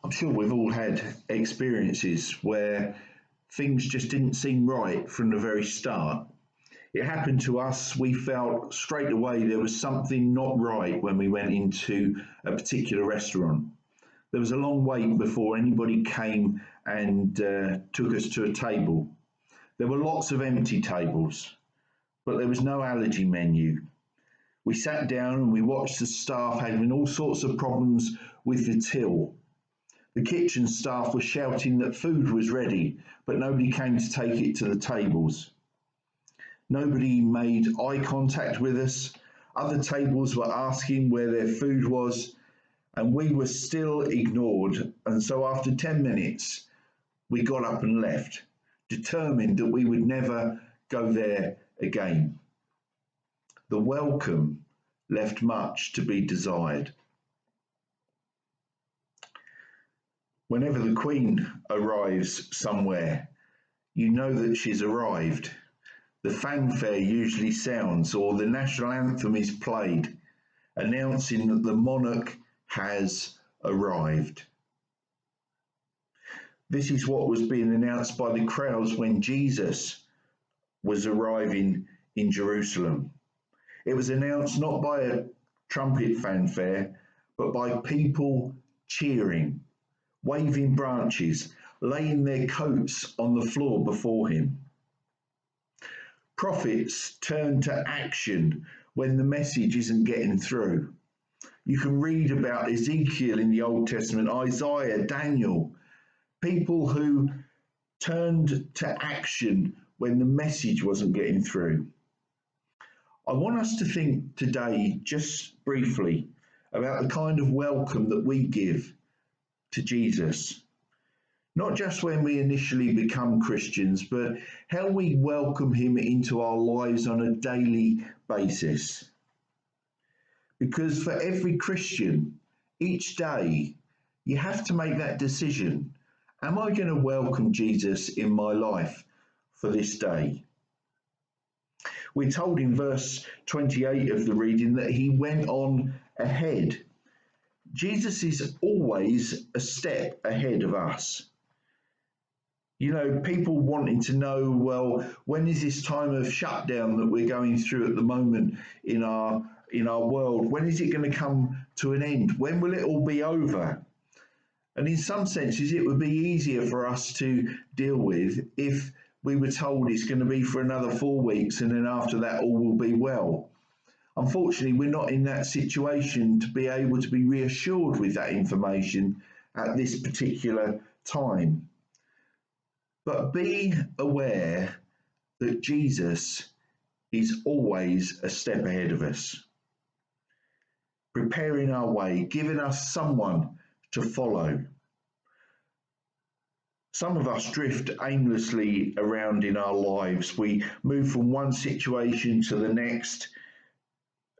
I'm sure we've all had experiences where things just didn't seem right from the very start. It happened to us. We felt straight away there was something not right when we went into a particular restaurant. There was a long wait before anybody came and took us to a table. There were lots of empty tables, but there was no allergy menu. We sat down and we watched the staff having all sorts of problems with the till. The kitchen staff were shouting that food was ready, but nobody came to take it to the tables. Nobody made eye contact with us. Other tables were asking where their food was, and we were still ignored. And so after 10 minutes, we got up and left, determined that we would never go there again. The welcome left much to be desired. Whenever the Queen arrives somewhere, you know that she's arrived. The fanfare usually sounds, or the national anthem is played, announcing that the monarch has arrived. This is what was being announced by the crowds when Jesus was arriving in Jerusalem. It was announced not by a trumpet fanfare, but by people cheering, waving branches, laying their coats on the floor before him. Prophets turn to action when the message isn't getting through. You can read about Ezekiel in the Old Testament, Isaiah, Daniel, people who turned to action when the message wasn't getting through. I want us to think today, just briefly, about the kind of welcome that we give to Jesus. Not just when we initially become Christians, but how we welcome him into our lives on a daily basis. Because for every Christian, each day, you have to make that decision. Am I going to welcome Jesus in my life for this day? We're told in verse 28 of the reading that he went on ahead. Jesus is always a step ahead of us. You know, people wanting to know, well, when is this time of shutdown that we're going through at the moment in our world? When is it going to come to an end? When will it all be over? And in some senses, it would be easier for us to deal with if we were told it's going to be for another 4 weeks and then after that all will be well. Unfortunately, we're not in that situation to be able to be reassured with that information at this particular time. But be aware that Jesus is always a step ahead of us, preparing our way, giving us someone to follow. Some of us drift aimlessly around in our lives. We move from one situation to the next,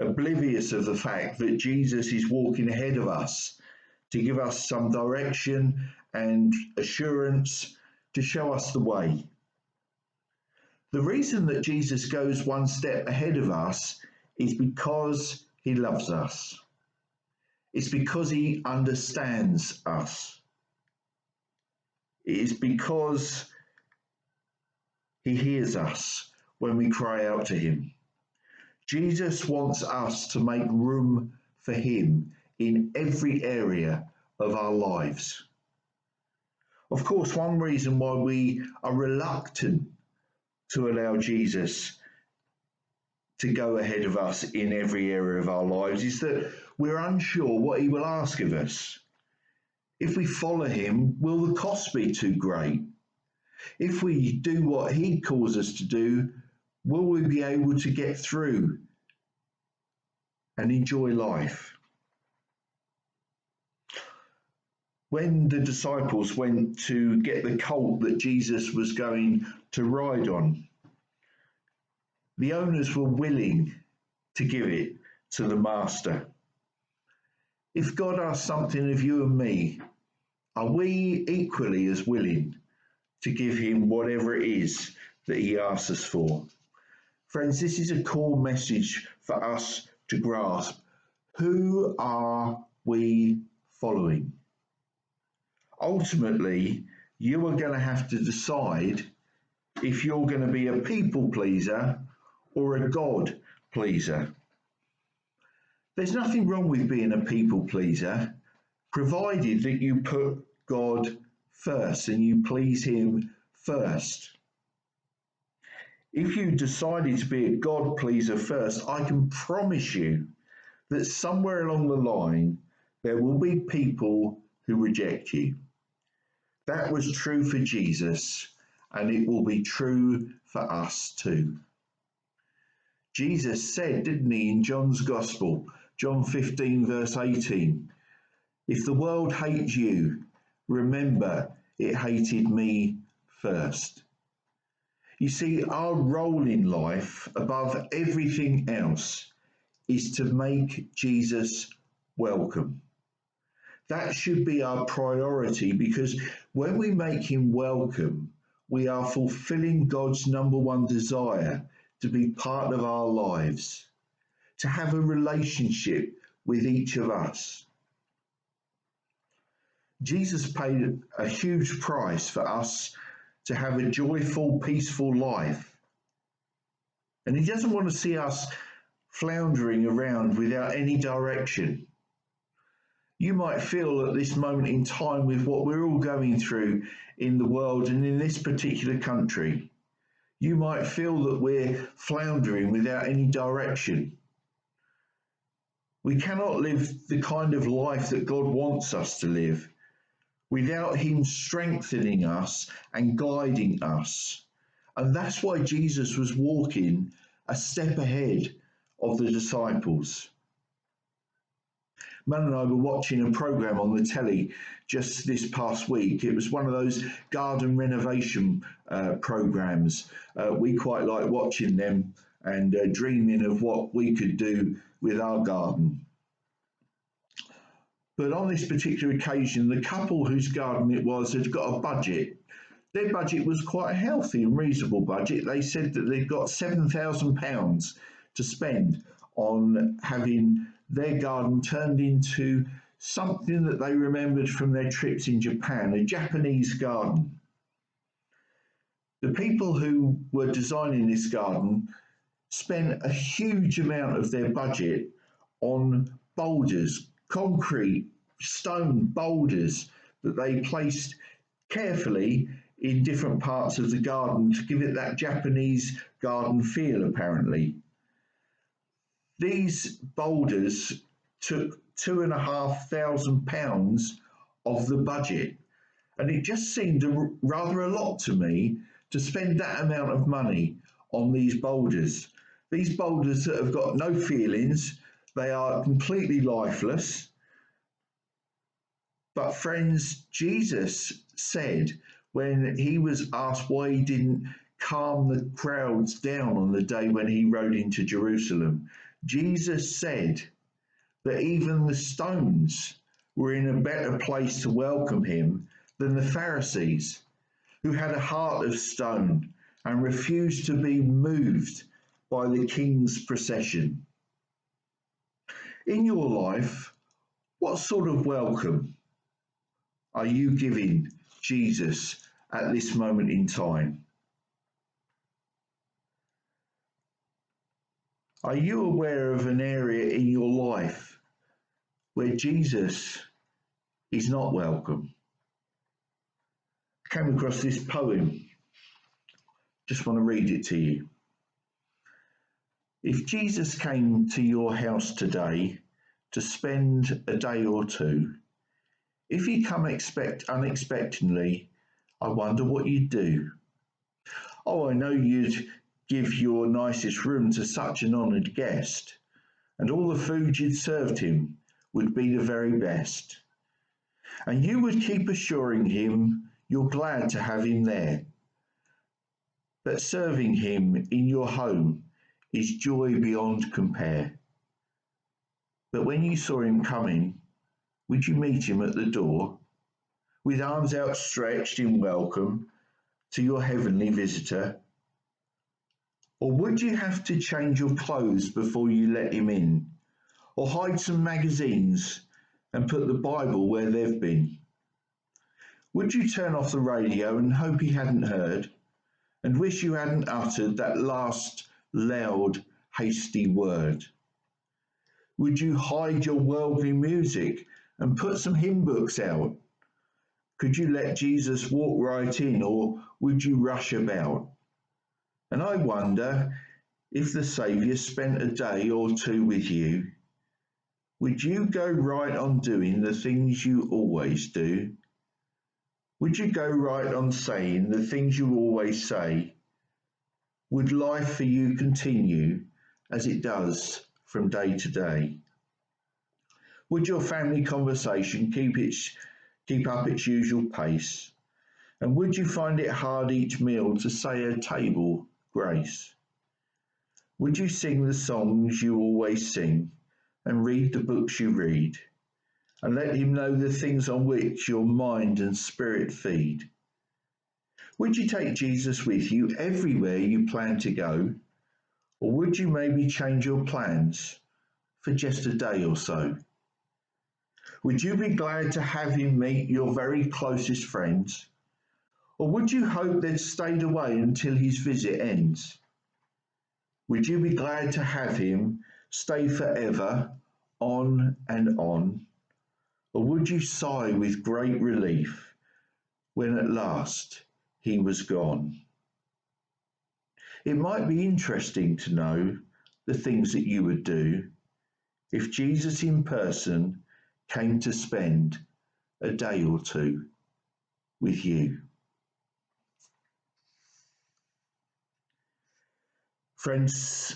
oblivious of the fact that Jesus is walking ahead of us to give us some direction and assurance, to show us the way. The reason that Jesus goes one step ahead of us is because he loves us. It's because he understands us. It is because he hears us when we cry out to him. Jesus wants us to make room for him in every area of our lives. Of course, one reason why we are reluctant to allow Jesus to go ahead of us in every area of our lives is that we're unsure what he will ask of us. If we follow him, will the cost be too great? If we do what he calls us to do, will we be able to get through and enjoy life? When the disciples went to get the colt that Jesus was going to ride on, the owners were willing to give it to the master. If God asks something of you and me, are we equally as willing to give him whatever it is that he asks us for? Friends, this is a core message for us to grasp. Who are we following? Ultimately, you are going to have to decide if you're going to be a people pleaser or a God pleaser. There's nothing wrong with being a people pleaser, provided that you put God first and you please Him first. If you decided to be a God pleaser first, I can promise you that somewhere along the line there will be people who reject you. That was true for Jesus, and it will be true for us too. Jesus said, didn't he, in John's Gospel, John 15, verse 18, if the world hates you, remember it hated me first. You see, our role in life, above everything else, is to make Jesus welcome. That should be our priority, because when we make him welcome, we are fulfilling God's number one desire to be part of our lives, to have a relationship with each of us. Jesus paid a huge price for us to have a joyful, peaceful life. And he doesn't want to see us floundering around without any direction. You might feel at this moment in time, with what we're all going through in the world and in this particular country, you might feel that we're floundering without any direction. We cannot live the kind of life that God wants us to live without him strengthening us and guiding us. And that's why Jesus was walking a step ahead of the disciples. Man and I were watching a program on the telly just this past week. It was one of those garden renovation programs. We quite like watching them and dreaming of what we could do with our garden. But on this particular occasion, the couple whose garden it was had got a budget. Their budget was quite a healthy and reasonable budget. They said that they'd got £7,000 to spend on having their garden turned into something that they remembered from their trips in Japan, a Japanese garden. The people who were designing this garden spent a huge amount of their budget on boulders, concrete, stone boulders that they placed carefully in different parts of the garden to give it that Japanese garden feel, apparently. These boulders took £2,500 of the budget, and it just seemed rather a lot to me to spend that amount of money on these boulders. These boulders that have got no feelings, they are completely lifeless. But friends, Jesus said when he was asked why he didn't calm the crowds down on the day when he rode into Jerusalem, Jesus said that even the stones were in a better place to welcome him than the Pharisees, who had a heart of stone and refused to be moved by the king's procession. In your life, what sort of welcome are you giving Jesus at this moment in time? Are you aware of an area in your life where Jesus is not welcome? I came across this poem. Just want to read it to you. If Jesus came to your house today to spend a day or two, if he come unexpectedly, I wonder what you'd do. Oh, I know you'd give your nicest room to such an honoured guest, and all the food you'd served him would be the very best. And you would keep assuring him you're glad to have him there, that serving him in your home is joy beyond compare. But when you saw him coming, would you meet him at the door, with arms outstretched in welcome to your heavenly visitor? Or would you have to change your clothes before you let him in, or hide some magazines and put the Bible where they've been? Would you turn off the radio and hope he hadn't heard, and wish you hadn't uttered that last loud, hasty word? Would you hide your worldly music and put some hymn books out? Could you let Jesus walk right in, or would you rush about? And I wonder, if the Saviour spent a day or two with you, would you go right on doing the things you always do? Would you go right on saying the things you always say? Would life for you continue as it does from day to day? Would your family conversation keep up its usual pace? And would you find it hard each meal to say a table grace? Would you sing the songs you always sing and read the books you read, and let him know the things on which your mind and spirit feed? Would you take Jesus with you everywhere you plan to go, or would you maybe change your plans for just a day or so? Would you be glad to have him meet your very closest friends, or would you hope they'd stayed away until his visit ends? Would you be glad to have him stay forever, on and on, or would you sigh with great relief when at last he was gone? It might be interesting to know the things that you would do if Jesus in person came to spend a day or two with you. Friends,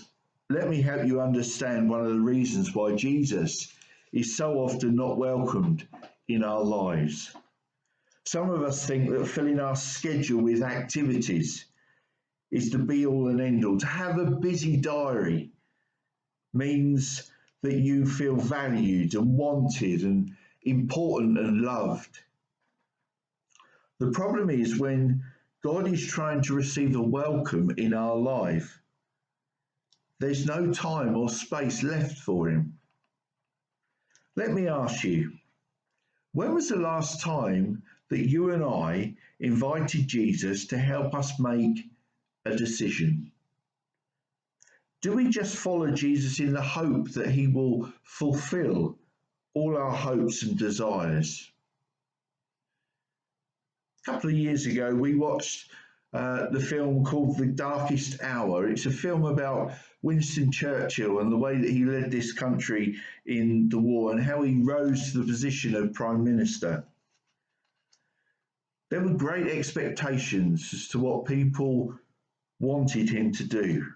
let me help you understand one of the reasons why Jesus is so often not welcomed in our lives. Some of us think that filling our schedule with activities is the be all and end all. To have a busy diary means that you feel valued and wanted and important and loved. The problem is when God is trying to receive a welcome in our life, there's no time or space left for him. Let me ask you, when was the last time that you and I invited Jesus to help us make a decision? Do we just follow Jesus in the hope that he will fulfill all our hopes and desires? A couple of years ago, we watched the film called The Darkest Hour. It's a film about Winston Churchill and the way that he led this country in the war and how he rose to the position of Prime Minister. There were great expectations as to what people wanted him to do.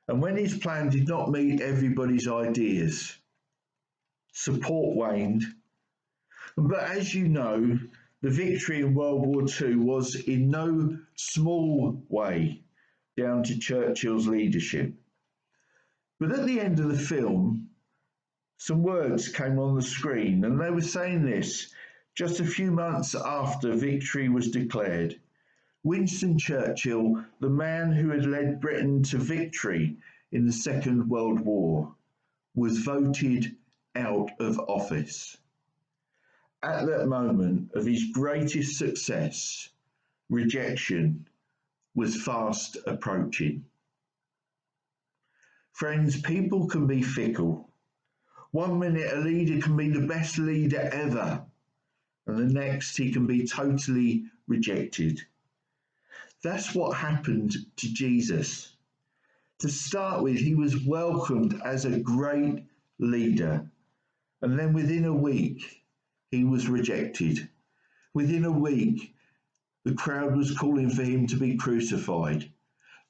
And when his plan did not meet everybody's ideas, support waned. But as you know, the victory in World War II was in no small way down to Churchill's leadership. But at the end of the film, some words came on the screen, and they were saying this just a few months after victory was declared. Winston Churchill, the man who had led Britain to victory in the Second World War, was voted out of office. At that moment of his greatest success, rejection was fast approaching. Friends, people can be fickle. One minute a leader can be the best leader ever, and the next he can be totally rejected. That's what happened to Jesus. To start with, he was welcomed as a great leader, and then within a week, he was rejected. Within a week, the crowd was calling for him to be crucified.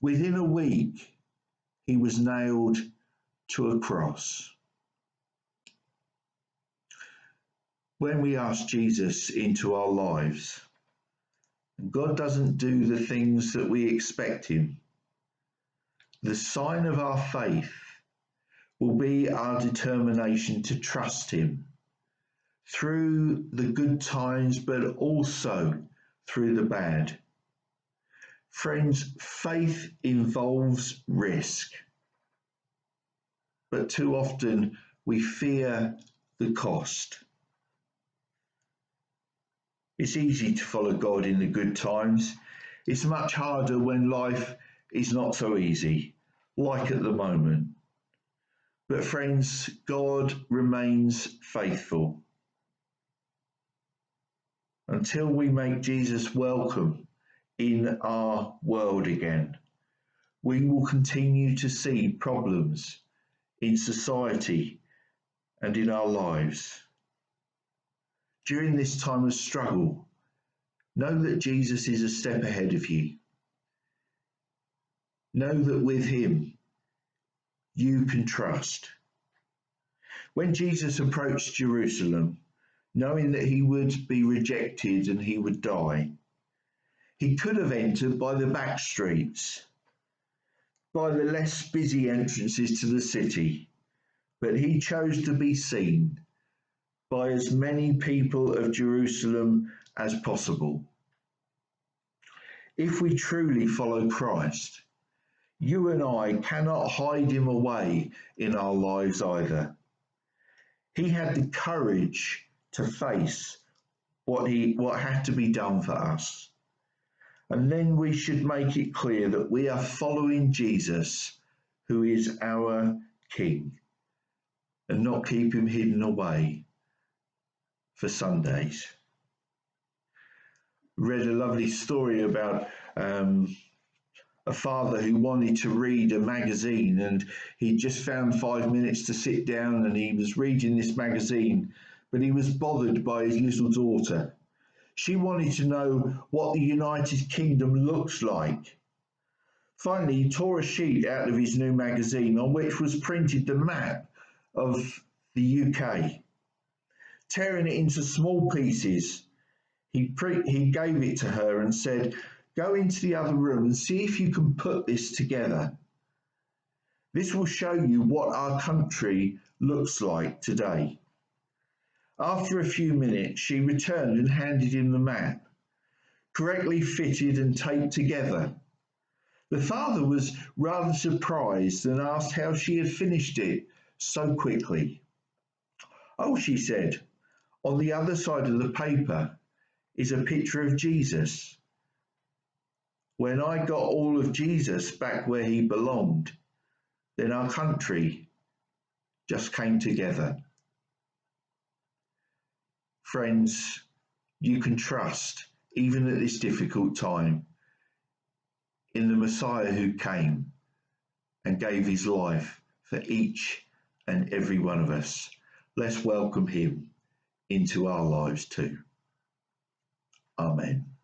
Within a week, he was nailed to a cross. When we ask Jesus into our lives, God doesn't do the things that we expect him. The sign of our faith will be our determination to trust him through the good times, but also through the bad. Friends, faith involves risk, but too often we fear the cost. It's easy to follow God in the good times. It's much harder when life is not so easy, like at the moment. But friends, God remains faithful. Until we make Jesus welcome in our world again, we will continue to see problems in society and in our lives. During this time of struggle, know that Jesus is a step ahead of you. Know that with him, you can trust. When Jesus approached Jerusalem, knowing that he would be rejected and he would die, he could have entered by the back streets, by the less busy entrances to the city, but he chose to be seen by as many people of Jerusalem as possible. If we truly follow Christ, you and I cannot hide him away in our lives either. He had the courage to face what had to be done for us. And then we should make it clear that we are following Jesus, who is our King, and not keep him hidden away for Sundays. Read a lovely story about a father who wanted to read a magazine, and he just found 5 minutes to sit down, and he was reading this magazine, but he was bothered by his little daughter. She wanted to know what the United Kingdom looks like. Finally, he tore a sheet out of his new magazine on which was printed the map of the UK. Tearing it into small pieces, he gave it to her and said, "Go into the other room and see if you can put this together. This will show you what our country looks like today." After a few minutes, she returned and handed him the map, correctly fitted and taped together. The father was rather surprised and asked how she had finished it so quickly. "Oh," she said, "on the other side of the paper is a picture of Jesus. When I got all of Jesus back where he belonged, then our country just came together." Friends, you can trust, even at this difficult time, in the Messiah who came and gave his life for each and every one of us. Let's welcome him into our lives too. Amen.